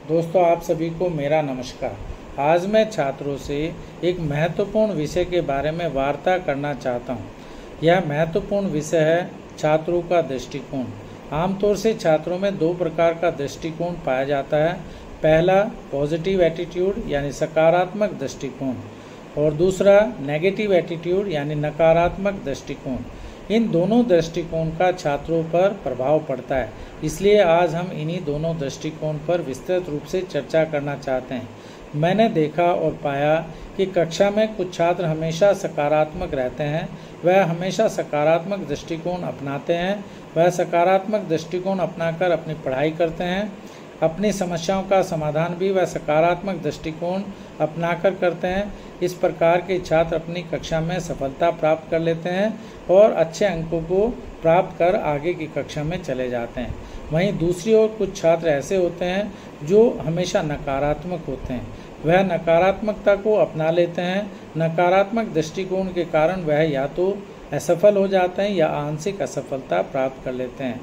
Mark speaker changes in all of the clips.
Speaker 1: दोस्तों, आप सभी को मेरा नमस्कार। आज मैं छात्रों से एक महत्वपूर्ण विषय के बारे में वार्ता करना चाहता हूँ। यह महत्वपूर्ण विषय है छात्रों का दृष्टिकोण। आमतौर से छात्रों में दो प्रकार का दृष्टिकोण पाया जाता है। पहला पॉजिटिव एटीट्यूड यानी सकारात्मक दृष्टिकोण, और दूसरा नेगेटिव एटीट्यूड यानी नकारात्मक दृष्टिकोण। इन दोनों दृष्टिकोण का छात्रों पर प्रभाव पड़ता है, इसलिए आज हम इन्हीं दोनों दृष्टिकोण पर विस्तृत रूप से चर्चा करना चाहते हैं। मैंने देखा और पाया कि कक्षा में कुछ छात्र हमेशा सकारात्मक रहते हैं। वह हमेशा सकारात्मक दृष्टिकोण अपनाते हैं। वह सकारात्मक दृष्टिकोण अपनाकर अपनी पढ़ाई करते हैं। अपनी समस्याओं का समाधान भी वह सकारात्मक दृष्टिकोण अपनाकर करते हैं। इस प्रकार के छात्र अपनी कक्षा में सफलता प्राप्त कर लेते हैं और अच्छे अंकों को प्राप्त कर आगे की कक्षा में चले जाते हैं। वहीं दूसरी ओर कुछ छात्र ऐसे होते हैं जो हमेशा नकारात्मक होते हैं। वह नकारात्मकता को अपना लेते हैं। नकारात्मक दृष्टिकोण के कारण वह या तो असफल हो जाते हैं या आंशिक असफलता प्राप्त कर लेते हैं।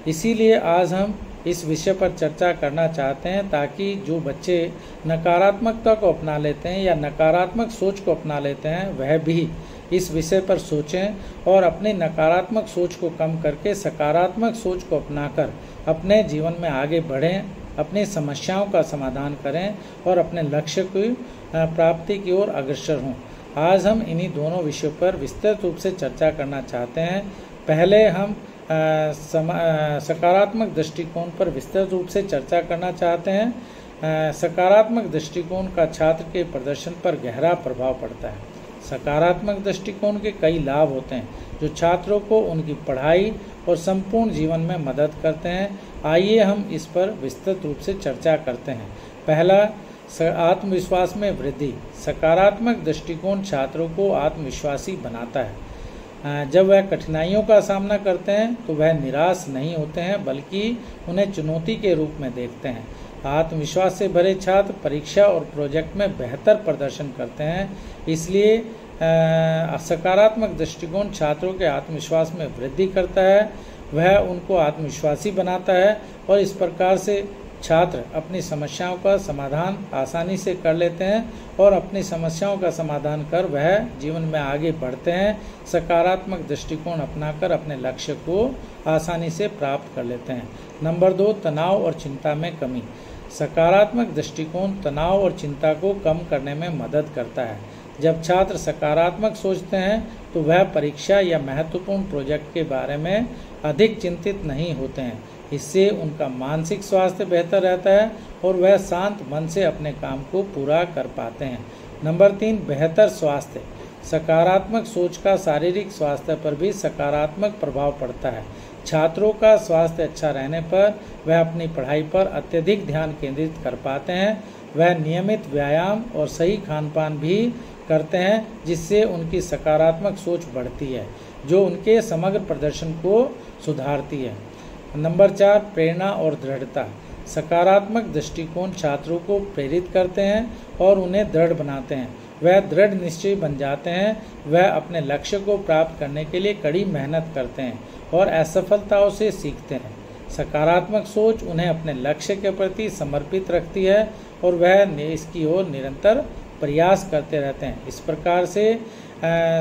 Speaker 1: इसीलिए आज हम इस विषय पर चर्चा करना चाहते हैं, ताकि जो बच्चे नकारात्मकता को अपना लेते हैं या नकारात्मक सोच को अपना लेते हैं, वह भी इस विषय पर सोचें और अपनी नकारात्मक सोच को कम करके सकारात्मक सोच को अपनाकर अपने जीवन में आगे बढ़ें, अपनी समस्याओं का समाधान करें और अपने लक्ष्य की प्राप्ति की ओर अग्रसर हों। आज हम इन्हीं दोनों विषयों पर विस्तृत रूप से चर्चा करना चाहते हैं। पहले हम सकारात्मक दृष्टिकोण पर विस्तृत रूप से चर्चा करना चाहते हैं। सकारात्मक दृष्टिकोण का छात्र के प्रदर्शन पर गहरा प्रभाव पड़ता है। सकारात्मक दृष्टिकोण के कई लाभ होते हैं जो छात्रों को उनकी पढ़ाई और संपूर्ण जीवन में मदद करते हैं। आइए हम इस पर विस्तृत रूप से चर्चा करते हैं। पहला, आत्मविश्वास में वृद्धि। सकारात्मक दृष्टिकोण छात्रों को आत्मविश्वासी बनाता है। जब वह कठिनाइयों का सामना करते हैं तो वह निराश नहीं होते हैं, बल्कि उन्हें चुनौती के रूप में देखते हैं। आत्मविश्वास से भरे छात्र परीक्षा और प्रोजेक्ट में बेहतर प्रदर्शन करते हैं। इसलिए सकारात्मक दृष्टिकोण छात्रों के आत्मविश्वास में वृद्धि करता है। वह उनको आत्मविश्वासी बनाता है और इस प्रकार से छात्र अपनी समस्याओं का समाधान आसानी से कर लेते हैं और अपनी समस्याओं का समाधान कर वह जीवन में आगे बढ़ते हैं। सकारात्मक दृष्टिकोण अपनाकर अपने लक्ष्य को आसानी से प्राप्त कर लेते हैं। नंबर 2, तनाव और चिंता में कमी। सकारात्मक दृष्टिकोण तनाव और चिंता को कम करने में मदद करता है। जब छात्र सकारात्मक सोचते हैं तो वह परीक्षा या महत्वपूर्ण प्रोजेक्ट के बारे में अधिक चिंतित नहीं होते हैं। इससे उनका मानसिक स्वास्थ्य बेहतर रहता है और वह शांत मन से अपने काम को पूरा कर पाते हैं। नंबर 3, बेहतर स्वास्थ्य। सकारात्मक सोच का शारीरिक स्वास्थ्य पर भी सकारात्मक प्रभाव पड़ता है। छात्रों का स्वास्थ्य अच्छा रहने पर वह अपनी पढ़ाई पर अत्यधिक ध्यान केंद्रित कर पाते हैं। वह नियमित व्यायाम और सही खानपान भी करते हैं, जिससे उनकी सकारात्मक सोच बढ़ती है, जो उनके समग्र प्रदर्शन को सुधारती है। नंबर 4, प्रेरणा और दृढ़ता। सकारात्मक दृष्टिकोण छात्रों को प्रेरित करते हैं और उन्हें दृढ़ बनाते हैं। वह दृढ़ निश्चयी बन जाते हैं। वह अपने लक्ष्य को प्राप्त करने के लिए कड़ी मेहनत करते हैं और असफलताओं से सीखते हैं। सकारात्मक सोच उन्हें अपने लक्ष्य के प्रति समर्पित रखती है और वह इसकी ओर निरंतर प्रयास करते रहते हैं। इस प्रकार से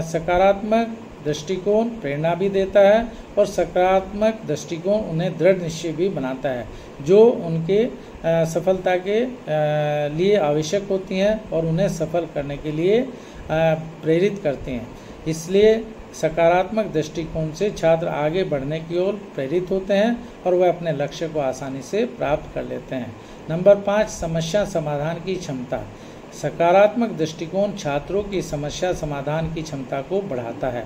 Speaker 1: सकारात्मक दृष्टिकोण प्रेरणा भी देता है और सकारात्मक दृष्टिकोण उन्हें दृढ़ निश्चय भी बनाता है, जो उनके सफलता के लिए आवश्यक होती हैं और उन्हें सफल करने के लिए प्रेरित करती हैं। इसलिए सकारात्मक दृष्टिकोण से छात्र आगे बढ़ने की ओर प्रेरित होते हैं और वह अपने लक्ष्य को आसानी से प्राप्त कर लेते हैं। नंबर 5, समस्या समाधान की क्षमता। सकारात्मक दृष्टिकोण छात्रों की समस्या समाधान की क्षमता को बढ़ाता है।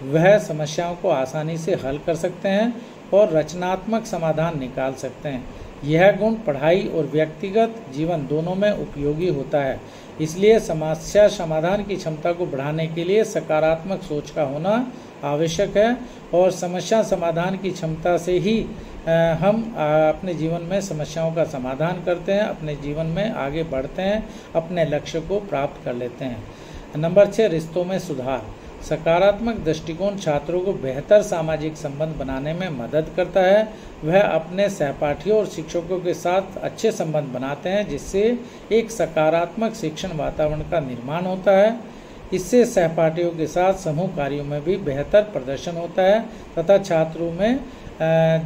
Speaker 1: वह समस्याओं को आसानी से हल कर सकते हैं और रचनात्मक समाधान निकाल सकते हैं। यह गुण पढ़ाई और व्यक्तिगत जीवन दोनों में उपयोगी होता है। इसलिए समस्या समाधान की क्षमता को बढ़ाने के लिए सकारात्मक सोच का होना आवश्यक है और समस्या समाधान की क्षमता से ही हम अपने जीवन में समस्याओं का समाधान करते हैं, अपने जीवन में आगे बढ़ते हैं, अपने लक्ष्य को प्राप्त कर लेते हैं। नंबर 6, रिश्तों में सुधार। सकारात्मक दृष्टिकोण छात्रों को बेहतर सामाजिक संबंध बनाने में मदद करता है। वह अपने सहपाठियों और शिक्षकों के साथ अच्छे संबंध बनाते हैं, जिससे एक सकारात्मक शिक्षण वातावरण का निर्माण होता है। इससे सहपाठियों के साथ समूह कार्यों में भी बेहतर प्रदर्शन होता है तथा छात्रों में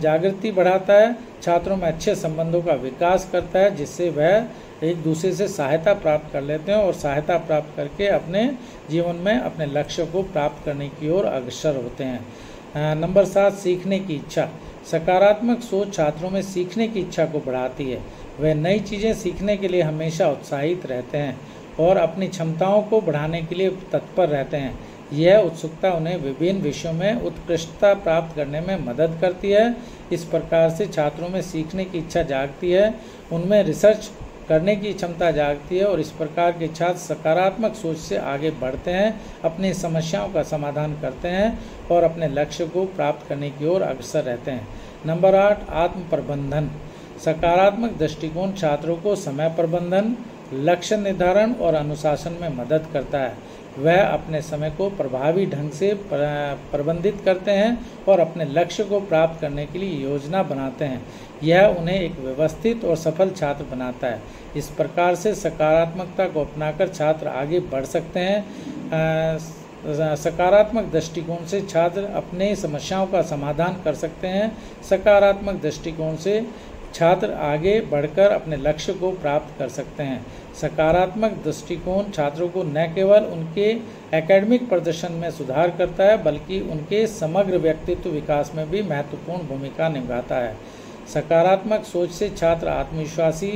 Speaker 1: जागृति बढ़ाता है, छात्रों में अच्छे संबंधों का विकास करता है, जिससे वह एक दूसरे से सहायता प्राप्त कर लेते हैं और सहायता प्राप्त करके अपने जीवन में अपने लक्ष्य को प्राप्त करने की ओर अग्रसर होते हैं। नंबर 7, सीखने की इच्छा। सकारात्मक सोच छात्रों में सीखने की इच्छा को बढ़ाती है। वे नई चीज़ें सीखने के लिए हमेशा उत्साहित रहते हैं और अपनी क्षमताओं को बढ़ाने के लिए तत्पर रहते हैं। यह उत्सुकता उन्हें विभिन्न विषयों में उत्कृष्टता प्राप्त करने में मदद करती है। इस प्रकार से छात्रों में सीखने की इच्छा जागती है, उनमें रिसर्च करने की क्षमता जागती है और इस प्रकार के छात्र सकारात्मक सोच से आगे बढ़ते हैं, अपनी समस्याओं का समाधान करते हैं और अपने लक्ष्य को प्राप्त करने की ओर अग्रसर रहते हैं। नंबर 8, आत्म प्रबंधन। सकारात्मक दृष्टिकोण छात्रों को समय प्रबंधन, लक्ष्य निर्धारण और अनुशासन में मदद करता है। वह अपने समय को प्रभावी ढंग से प्रबंधित करते हैं और अपने लक्ष्य को प्राप्त करने के लिए योजना बनाते हैं। यह उन्हें एक व्यवस्थित और सफल छात्र बनाता है। इस प्रकार से सकारात्मकता को अपनाकर छात्र आगे बढ़ सकते हैं। सकारात्मक दृष्टिकोण से छात्र अपने समस्याओं का समाधान कर सकते हैं। सकारात्मक दृष्टिकोण से छात्र आगे बढ़कर अपने लक्ष्य को प्राप्त कर सकते हैं। सकारात्मक दृष्टिकोण छात्रों को न केवल उनके एकेडमिक प्रदर्शन में सुधार करता है, बल्कि उनके समग्र व्यक्तित्व विकास में भी महत्वपूर्ण भूमिका निभाता है। सकारात्मक सोच से छात्र आत्मविश्वासी,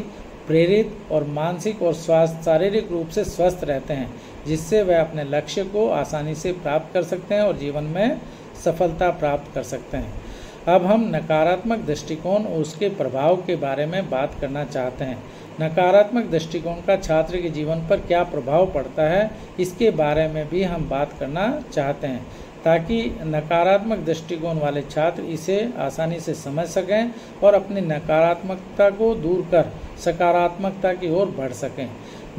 Speaker 1: प्रेरित और मानसिक और शारीरिक रूप से स्वस्थ रहते हैं, जिससे वह अपने लक्ष्य को आसानी से प्राप्त कर सकते हैं और जीवन में सफलता प्राप्त कर सकते हैं। अब हम नकारात्मक दृष्टिकोण और उसके प्रभाव के बारे में बात करना चाहते हैं। नकारात्मक दृष्टिकोण का छात्र के जीवन पर क्या प्रभाव पड़ता है, इसके बारे में भी हम बात करना चाहते हैं, ताकि नकारात्मक दृष्टिकोण वाले छात्र इसे आसानी से समझ सकें और अपनी नकारात्मकता को दूर कर सकारात्मकता की ओर बढ़ सकें।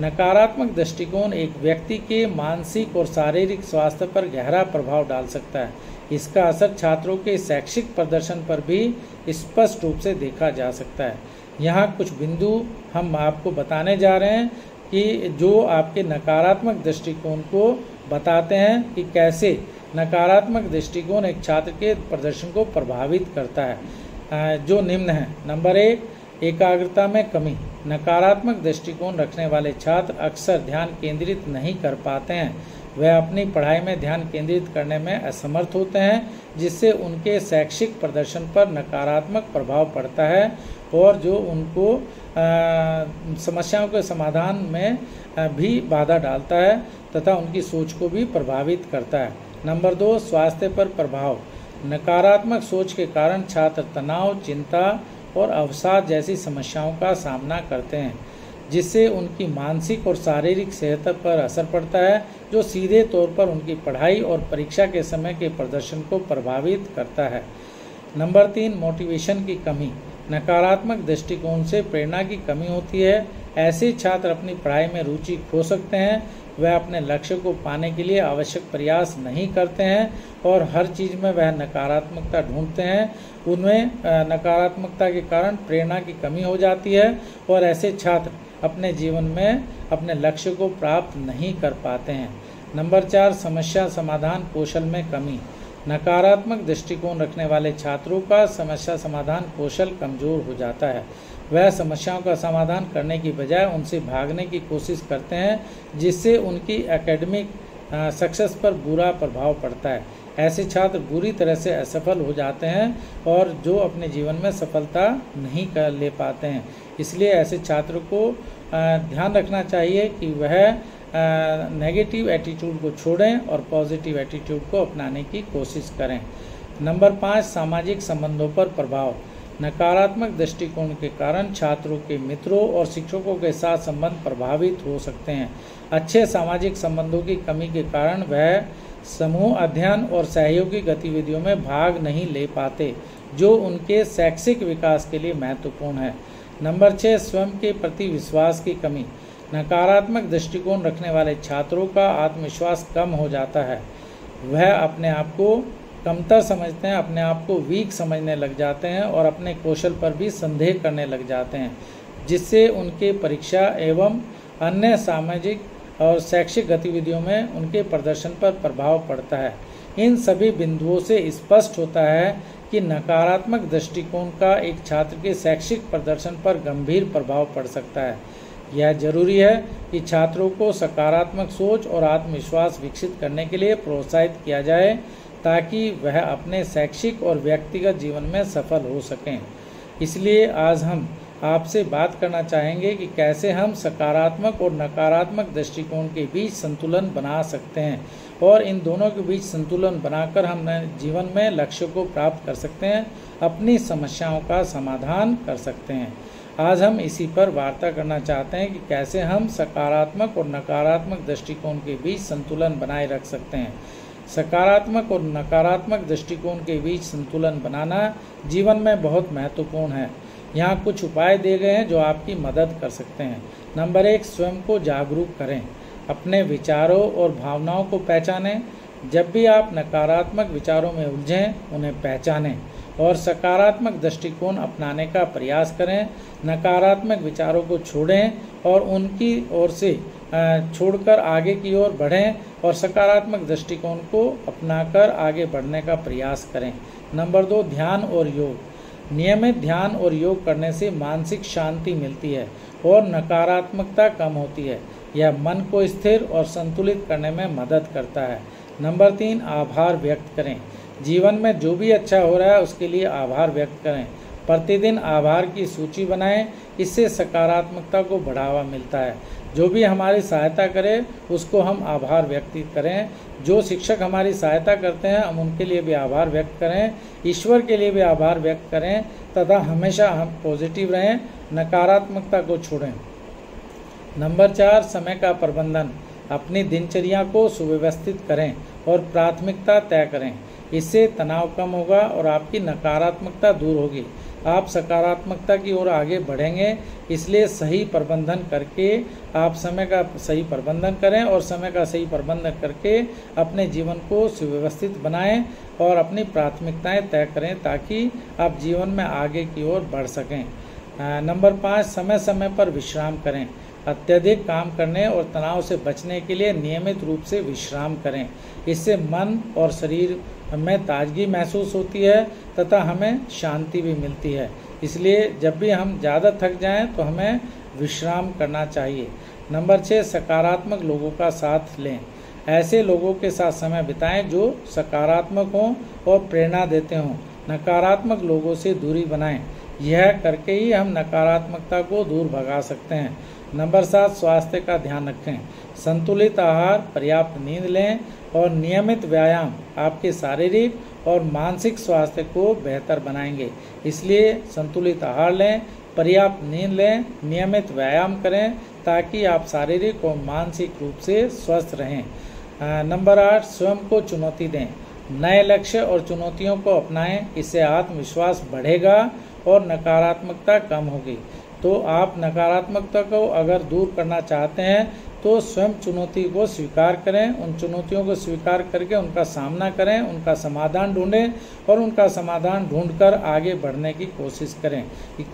Speaker 1: नकारात्मक दृष्टिकोण एक व्यक्ति के मानसिक और शारीरिक स्वास्थ्य पर गहरा प्रभाव डाल सकता है। इसका असर छात्रों के शैक्षिक प्रदर्शन पर भी स्पष्ट रूप से देखा जा सकता है। यहाँ कुछ बिंदु हम आपको बताने जा रहे हैं कि जो आपके नकारात्मक दृष्टिकोण को बताते हैं कि कैसे नकारात्मक दृष्टिकोण एक छात्र के प्रदर्शन को प्रभावित करता है। जो निम्न है। नंबर 1, एकाग्रता में कमी। नकारात्मक दृष्टिकोण रखने वाले छात्र अक्सर ध्यान केंद्रित नहीं कर पाते हैं। वह अपनी पढ़ाई में ध्यान केंद्रित करने में असमर्थ होते हैं, जिससे उनके शैक्षिक प्रदर्शन पर नकारात्मक प्रभाव पड़ता है और जो उनको समस्याओं के समाधान में भी बाधा डालता है तथा उनकी सोच को भी प्रभावित करता है। नंबर 2, स्वास्थ्य पर प्रभाव। नकारात्मक सोच के कारण छात्र तनाव, चिंता और अवसाद जैसी समस्याओं का सामना करते हैं, जिससे उनकी मानसिक और शारीरिक सेहत पर असर पड़ता है, जो सीधे तौर पर उनकी पढ़ाई और परीक्षा के समय के प्रदर्शन को प्रभावित करता है। नंबर 3, मोटिवेशन की कमी। नकारात्मक दृष्टिकोण से प्रेरणा की कमी होती है। ऐसे छात्र अपनी पढ़ाई में रुचि खो सकते हैं। वह अपने लक्ष्य को पाने के लिए आवश्यक प्रयास नहीं करते हैं और हर चीज़ में वह नकारात्मकता ढूंढते हैं। उनमें नकारात्मकता के कारण प्रेरणा की कमी हो जाती है और ऐसे छात्र अपने जीवन में अपने लक्ष्य को प्राप्त नहीं कर पाते हैं। नंबर 4, समस्या समाधान कौशल में कमी। नकारात्मक दृष्टिकोण रखने वाले छात्रों का समस्या समाधान कौशल कमजोर हो जाता है। वह समस्याओं का समाधान करने की बजाय उनसे भागने की कोशिश करते हैं, जिससे उनकी एकेडमिक सक्सेस पर बुरा प्रभाव पड़ता है। ऐसे छात्र बुरी तरह से असफल हो जाते हैं और जो अपने जीवन में सफलता नहीं कर ले पाते हैं। इसलिए ऐसे छात्र को ध्यान रखना चाहिए कि वह नेगेटिव एटीट्यूड को छोड़ें और पॉजिटिव एटीट्यूड को अपनाने की कोशिश करें। नंबर 5, सामाजिक संबंधों पर प्रभाव। नकारात्मक दृष्टिकोण के कारण छात्रों के मित्रों और शिक्षकों के साथ संबंध प्रभावित हो सकते हैं। अच्छे सामाजिक संबंधों की कमी के कारण वह समूह अध्ययन और सहयोगी गतिविधियों में भाग नहीं ले पाते, जो उनके शैक्षिक विकास के लिए महत्वपूर्ण है। नंबर 6, स्वयं के प्रति विश्वास की कमी। नकारात्मक दृष्टिकोण रखने वाले छात्रों का आत्मविश्वास कम हो जाता है। वह अपने आप को कमतर समझते हैं, अपने आप को वीक समझने लग जाते हैं और अपने कौशल पर भी संदेह करने लग जाते हैं, जिससे उनके परीक्षा एवं अन्य सामाजिक और शैक्षिक गतिविधियों में उनके प्रदर्शन पर प्रभाव पड़ता है। इन सभी बिंदुओं से स्पष्ट होता है कि नकारात्मक दृष्टिकोण का एक छात्र के शैक्षिक प्रदर्शन पर गंभीर प्रभाव पड़ सकता है। यह जरूरी है कि छात्रों को सकारात्मक सोच और आत्मविश्वास विकसित करने के लिए प्रोत्साहित किया जाए, ताकि वह अपने शैक्षिक और व्यक्तिगत जीवन में सफल हो सकें। इसलिए आज हम आपसे बात करना चाहेंगे कि कैसे हम सकारात्मक और नकारात्मक दृष्टिकोण के बीच संतुलन बना सकते हैं और इन दोनों के बीच संतुलन बनाकर हम जीवन में लक्ष्य को प्राप्त कर सकते हैं, अपनी समस्याओं का समाधान कर सकते हैं। आज हम इसी पर वार्ता करना चाहते हैं कि कैसे हम सकारात्मक और नकारात्मक दृष्टिकोण के बीच संतुलन बनाए रख सकते हैं। सकारात्मक और नकारात्मक दृष्टिकोण के बीच संतुलन बनाना जीवन में बहुत महत्वपूर्ण है। यहाँ कुछ उपाय दिए गए हैं जो आपकी मदद कर सकते हैं। नंबर 1, स्वयं को जागरूक करें। अपने विचारों और भावनाओं को पहचानें। जब भी आप नकारात्मक विचारों में उलझें, उन्हें पहचानें और सकारात्मक दृष्टिकोण अपनाने का प्रयास करें। नकारात्मक विचारों को छोड़ें और उनकी ओर से छोड़कर आगे की ओर बढ़ें और सकारात्मक दृष्टिकोण को अपनाकर आगे बढ़ने का प्रयास करें। नंबर 2, ध्यान और योग। नियमित ध्यान और योग करने से मानसिक शांति मिलती है और नकारात्मकता कम होती है। यह मन को स्थिर और संतुलित करने में मदद करता है। नंबर 3, आभार व्यक्त करें। जीवन में जो भी अच्छा हो रहा है उसके लिए आभार व्यक्त करें। प्रतिदिन आभार की सूची बनाएं, इससे सकारात्मकता को बढ़ावा मिलता है। जो भी हमारी सहायता करे उसको हम आभार व्यक्त करें। जो शिक्षक हमारी सहायता करते हैं हम उनके लिए भी आभार व्यक्त करें। ईश्वर के लिए भी आभार व्यक्त करें तथा हमेशा हम पॉजिटिव रहें, नकारात्मकता को छोड़ें। नंबर 4, समय का प्रबंधन। अपनी दिनचर्या को सुव्यवस्थित करें और प्राथमिकता तय करें। इससे तनाव कम होगा और आपकी नकारात्मकता दूर होगी। आप सकारात्मकता की ओर आगे बढ़ेंगे। इसलिए सही प्रबंधन करके आप समय का सही प्रबंधन करें और समय का सही प्रबंधन करके अपने जीवन को सुव्यवस्थित बनाएं और अपनी प्राथमिकताएं तय करें, ताकि आप जीवन में आगे की ओर बढ़ सकें। नंबर 5, समय समय पर विश्राम करें। अत्यधिक काम करने और तनाव से बचने के लिए नियमित रूप से विश्राम करें। इससे मन और शरीर में ताजगी महसूस होती है तथा हमें शांति भी मिलती है। इसलिए जब भी हम ज़्यादा थक जाएं तो हमें विश्राम करना चाहिए। नंबर 6, सकारात्मक लोगों का साथ लें। ऐसे लोगों के साथ समय बिताएं जो सकारात्मक हों और प्रेरणा देते हों। नकारात्मक लोगों से दूरी बनाएं। यह करके ही हम नकारात्मकता को दूर भगा सकते हैं। नंबर 7, स्वास्थ्य का ध्यान रखें। संतुलित आहार, पर्याप्त नींद लें और नियमित व्यायाम आपके शारीरिक और मानसिक स्वास्थ्य को बेहतर बनाएंगे। इसलिए संतुलित आहार लें, पर्याप्त नींद लें, नियमित व्यायाम करें, ताकि आप शारीरिक और मानसिक रूप से स्वस्थ रहें। नंबर 8, स्वयं को चुनौती दें। नए लक्ष्य और चुनौतियों को अपनाएं। इससे आत्मविश्वास बढ़ेगा और नकारात्मकता कम होगी। तो आप नकारात्मकता को अगर दूर करना चाहते हैं तो स्वयं चुनौती को स्वीकार करें। उन चुनौतियों को स्वीकार करके उनका सामना करें, उनका समाधान ढूंढें और उनका समाधान ढूंढकर आगे बढ़ने की कोशिश करें।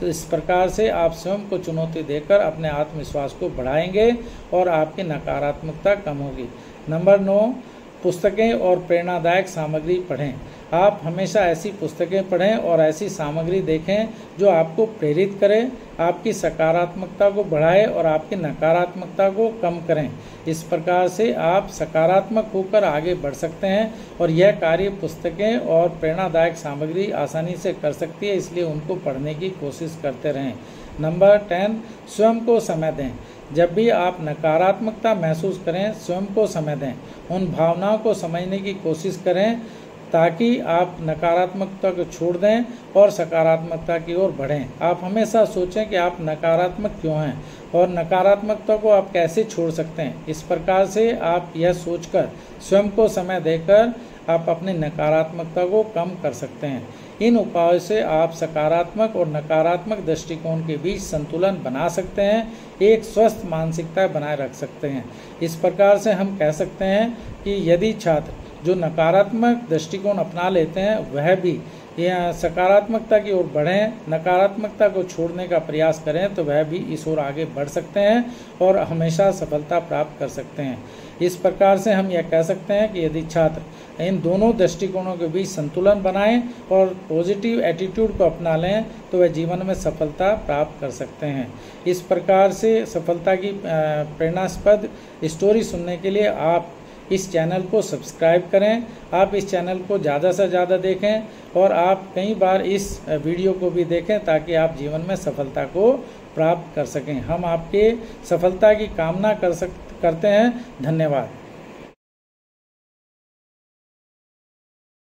Speaker 1: इस प्रकार से आप स्वयं को चुनौती देकर अपने आत्मविश्वास को बढ़ाएंगे और आपकी नकारात्मकता कम होगी। नंबर 9, पुस्तकें और प्रेरणादायक सामग्री पढ़ें। आप हमेशा ऐसी पुस्तकें पढ़ें और ऐसी सामग्री देखें जो आपको प्रेरित करे, आपकी सकारात्मकता को बढ़ाए और आपकी नकारात्मकता को कम करें। इस प्रकार से आप सकारात्मक होकर आगे बढ़ सकते हैं और यह कार्य पुस्तकें और प्रेरणादायक सामग्री आसानी से कर सकती है, इसलिए उनको पढ़ने की कोशिश करते रहें। नंबर 10, स्वयं को समय दें। जब भी आप नकारात्मकता महसूस करें, स्वयं को समय दें। उन भावनाओं को समझने की कोशिश करें ताकि आप नकारात्मकता को छोड़ दें और सकारात्मकता की ओर बढ़ें। आप हमेशा सोचें कि आप नकारात्मक क्यों हैं और नकारात्मकता को आप कैसे छोड़ सकते हैं। इस प्रकार से आप यह सोचकर स्वयं को समय देकर आप अपनी नकारात्मकता को कम कर सकते हैं। इन उपायों से आप सकारात्मक और नकारात्मक दृष्टिकोण के बीच संतुलन बना सकते हैं, एक स्वस्थ मानसिकता बनाए रख सकते हैं। इस प्रकार से हम कह सकते हैं कि यदि छात्र जो नकारात्मक दृष्टिकोण अपना लेते हैं वह भी यह सकारात्मकता की ओर बढ़ें, नकारात्मकता को छोड़ने का प्रयास करें तो वह भी इस ओर आगे बढ़ सकते हैं और हमेशा सफलता प्राप्त कर सकते हैं। इस प्रकार से हम यह कह सकते हैं कि यदि छात्र इन दोनों दृष्टिकोणों के बीच संतुलन बनाएं और पॉजिटिव एटीट्यूड को अपना लें तो वह जीवन में सफलता प्राप्त कर सकते हैं। इस प्रकार से सफलता की प्रेरणास्पद स्टोरी सुनने के लिए आप इस चैनल को सब्सक्राइब करें। आप इस चैनल को ज़्यादा से ज़्यादा देखें और आप कई बार इस वीडियो को भी देखें ताकि आप जीवन में सफलता को प्राप्त कर सकें। हम आपके सफलता की कामना करते हैं। धन्यवाद।